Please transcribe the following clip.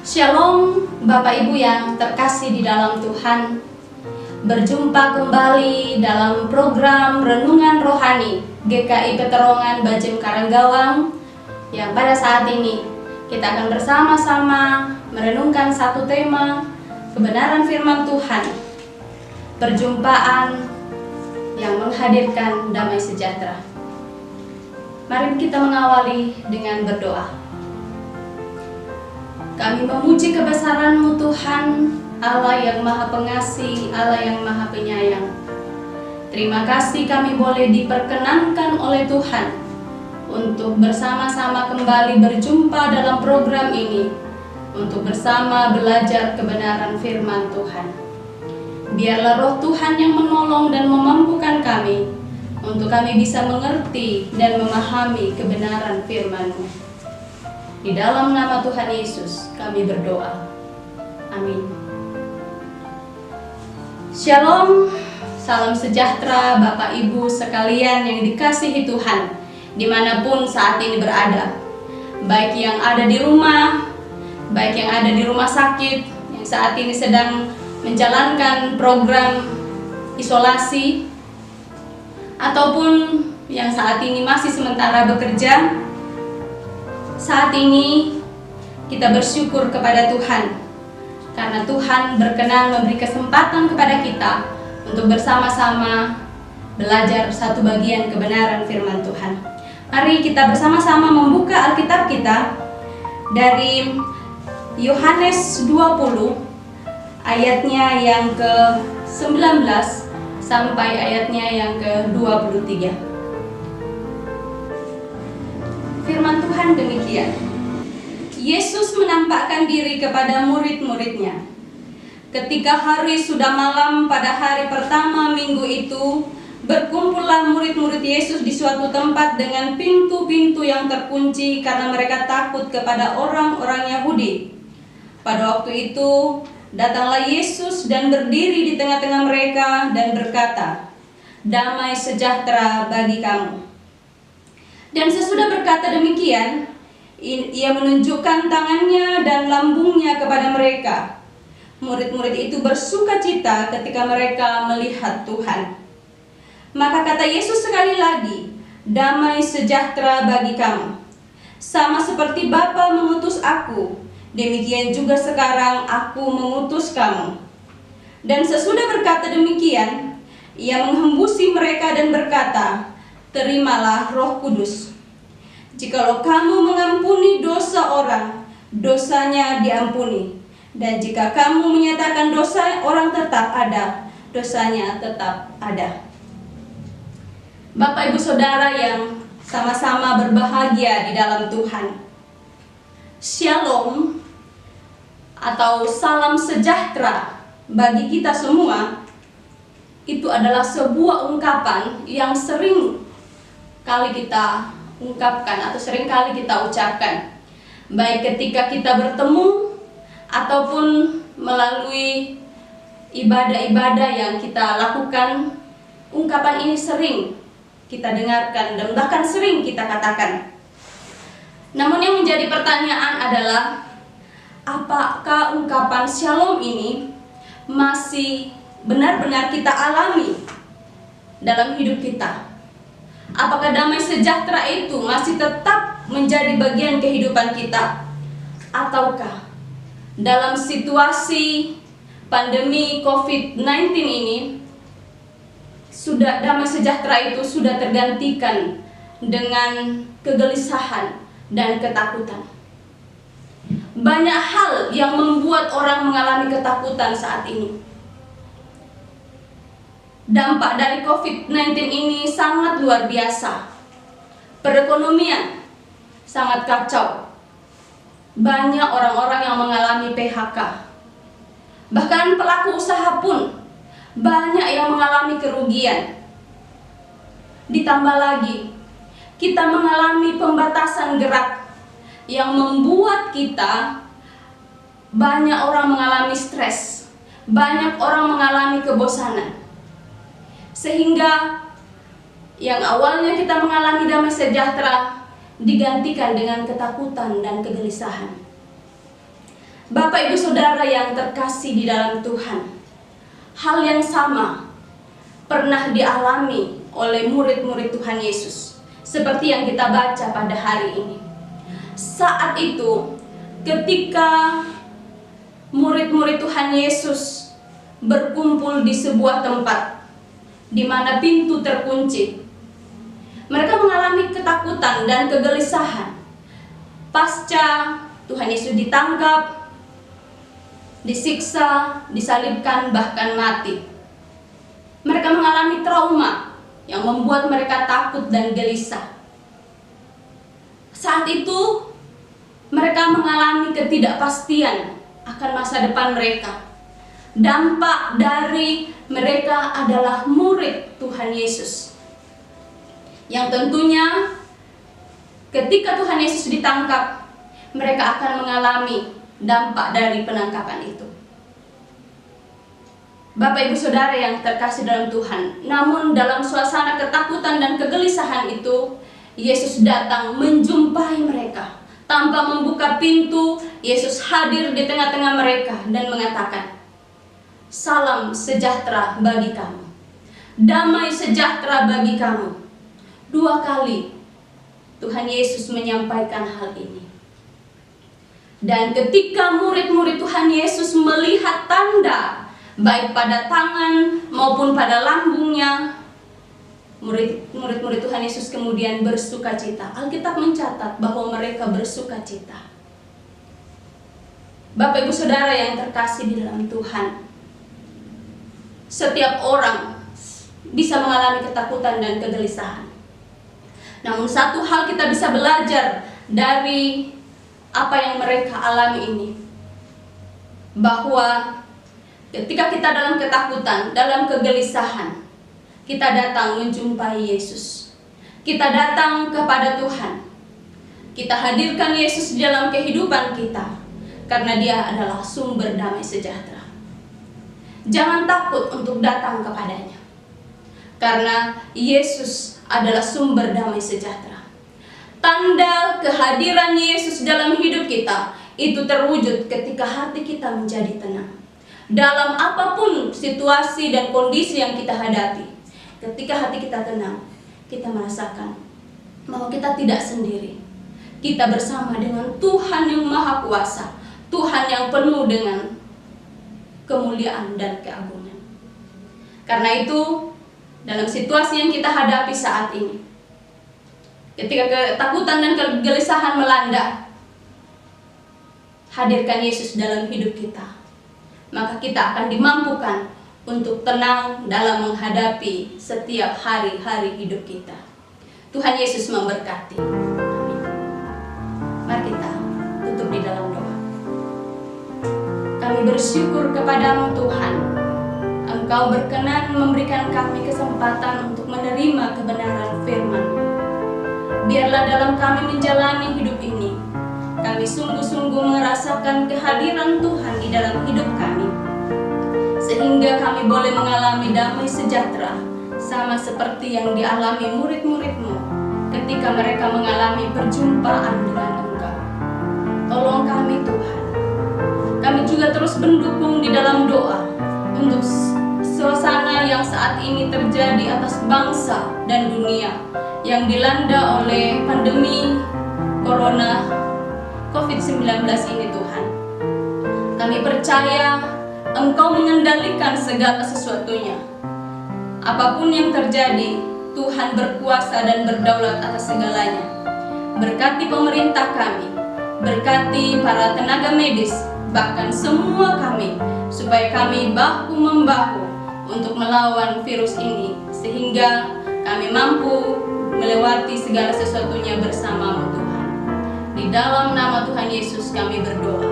Shalom Bapak Ibu yang terkasih di dalam Tuhan. Berjumpa kembali dalam program Renungan Rohani GKI Peterongan Bajem Karanggawang, yang pada saat ini kita akan bersama-sama merenungkan satu tema, kebenaran firman Tuhan, perjumpaan yang menghadirkan damai sejahtera. Mari kita mengawali dengan berdoa. Kami memuji kebesaran-Mu Tuhan, Allah yang Maha Pengasih, Allah yang Maha Penyayang. Terima kasih kami boleh diperkenankan oleh Tuhan untuk bersama-sama kembali berjumpa dalam program ini, untuk bersama belajar kebenaran firman Tuhan. Biarlah roh Tuhan yang menolong dan memampukan kami, untuk kami bisa mengerti dan memahami kebenaran firman-Mu. Di dalam nama Tuhan Yesus kami berdoa. Amin. Shalom, salam sejahtera Bapak Ibu sekalian yang dikasihi Tuhan, dimanapun saat ini berada. Baik yang ada di rumah, baik yang ada di rumah sakit, yang saat ini sedang menjalankan program isolasi, ataupun yang saat ini masih sementara bekerja. Saat ini kita bersyukur kepada Tuhan karena Tuhan berkenan memberi kesempatan kepada kita untuk bersama-sama belajar satu bagian kebenaran firman Tuhan. Mari kita bersama-sama membuka Alkitab kita dari Yohanes 20 ayatnya yang ke-19 sampai ayatnya yang ke-23. Firman Tuhan demikian. Yesus menampakkan diri kepada murid-muridnya. Ketika hari sudah malam pada hari pertama minggu itu, berkumpullah murid-murid Yesus di suatu tempat dengan pintu-pintu yang terkunci karena mereka takut kepada orang-orang Yahudi. Pada waktu itu, datanglah Yesus dan berdiri di tengah-tengah mereka dan berkata, "Damai sejahtera bagi kamu." Dan sesudah berkata demikian, ia menunjukkan tangannya dan lambungnya kepada mereka. Murid-murid itu bersukacita ketika mereka melihat Tuhan. Maka kata Yesus sekali lagi, "Damai sejahtera bagi kamu. Sama seperti Bapa mengutus aku, demikian juga sekarang aku mengutus kamu." Dan sesudah berkata demikian, ia menghembusi mereka dan berkata, "Terimalah Roh Kudus. Jikalau kamu mengampuni dosa orang, dosanya diampuni. Dan jika kamu menyatakan dosa orang tetap ada, dosanya tetap ada." Bapak Ibu Saudara yang sama-sama berbahagia di dalam Tuhan, Shalom atau salam sejahtera bagi kita semua itu adalah sebuah ungkapan yang sering kali kita ungkapkan atau sering kali kita ucapkan, baik ketika kita bertemu ataupun melalui ibadah-ibadah yang kita lakukan. Ungkapan ini sering kita dengarkan dan bahkan sering kita katakan. Namun yang menjadi pertanyaan adalah, apakah ungkapan shalom ini masih benar-benar kita alami dalam hidup kita? Apakah damai sejahtera itu masih tetap menjadi bagian kehidupan kita? Ataukah dalam situasi pandemi COVID-19 ini, damai sejahtera itu sudah tergantikan dengan kegelisahan dan ketakutan? Banyak hal yang membuat orang mengalami ketakutan saat ini. Dampak dari COVID-19 ini sangat luar biasa. Perekonomian sangat kacau. Banyak orang-orang yang mengalami PHK. Bahkan pelaku usaha pun banyak yang mengalami kerugian. Ditambah lagi, kita mengalami pembatasan gerak yang membuat kita, banyak orang mengalami stres, banyak orang mengalami kebosanan. Sehingga yang awalnya kita mengalami damai sejahtera digantikan dengan ketakutan dan kegelisahan. Bapak Ibu Saudara yang terkasih di dalam Tuhan, hal yang sama pernah dialami oleh murid-murid Tuhan Yesus, seperti yang kita baca pada hari ini. Saat itu, ketika murid-murid Tuhan Yesus berkumpul di sebuah tempat di mana pintu terkunci, mereka mengalami ketakutan dan kegelisahan pasca Tuhan Yesus ditangkap, disiksa, disalibkan, bahkan mati. Mereka mengalami trauma yang membuat mereka takut dan gelisah. Saat itu mereka mengalami ketidakpastian akan masa depan mereka. Dampak dari mereka adalah murid Tuhan Yesus, yang tentunya ketika Tuhan Yesus ditangkap, mereka akan mengalami dampak dari penangkapan itu. Bapak Ibu Saudara yang terkasih dalam Tuhan, namun dalam suasana ketakutan dan kegelisahan itu, Yesus datang menjumpai mereka. Tanpa membuka pintu, Yesus hadir di tengah-tengah mereka dan mengatakan, "Salam sejahtera bagi kamu, damai sejahtera bagi kamu." 2 kali Tuhan Yesus menyampaikan hal ini. Dan ketika murid-murid Tuhan Yesus melihat tanda, baik pada tangan maupun pada lambungnya, murid-murid Tuhan Yesus kemudian bersukacita. Alkitab mencatat bahwa mereka bersukacita. Bapak Ibu Saudara yang terkasih di dalam Tuhan, setiap orang bisa mengalami ketakutan dan kegelisahan. Namun satu hal kita bisa belajar dari apa yang mereka alami ini, bahwa ketika kita dalam ketakutan, dalam kegelisahan, kita datang menjumpai Yesus. Kita datang kepada Tuhan. Kita hadirkan Yesus di dalam kehidupan kita, karena Dia adalah sumber damai sejahtera. Jangan takut untuk datang kepadanya, karena Yesus adalah sumber damai sejahtera. Tanda kehadiran Yesus dalam hidup kita itu terwujud ketika hati kita menjadi tenang. Dalam apapun situasi dan kondisi yang kita hadapi, ketika hati kita tenang, kita merasakan bahwa kita tidak sendiri. Kita bersama dengan Tuhan yang Maha Kuasa, Tuhan yang penuh dengan kemuliaan dan keagungan. Karena itu, dalam situasi yang kita hadapi saat ini, ketika ketakutan dan kegelisahan melanda, hadirkan Yesus dalam hidup kita. Maka kita akan dimampukan untuk tenang dalam menghadapi setiap hari-hari hidup kita. Tuhan Yesus memberkati. Amin. Mari kita tutup di dalam doa. Kami bersyukur kepadamu Tuhan. Engkau berkenan memberikan kami kesempatan untuk menerima kebenaran firman-Mu. Biarlah dalam kami menjalani hidup ini, kami sungguh-sungguh merasakan kehadiran Tuhan di dalam hidup kami, sehingga kami boleh mengalami damai sejahtera, sama seperti yang dialami murid-murid-Mu ketika mereka mengalami perjumpaan dengan Engkau. Tolong kami Tuhan. Kami juga terus mendukung di dalam doa untuk suasana yang saat ini terjadi atas bangsa dan dunia yang dilanda oleh pandemi Corona COVID-19 ini Tuhan. Kami percaya Engkau mengendalikan segala sesuatunya. Apapun yang terjadi, Tuhan berkuasa dan berdaulat atas segalanya. Berkati pemerintah kami, berkati para tenaga medis, bahkan semua kami, supaya kami bahu-membahu untuk melawan virus ini, sehingga kami mampu melewati segala sesuatunya bersama-Mu Tuhan. Di dalam nama Tuhan Yesus kami berdoa.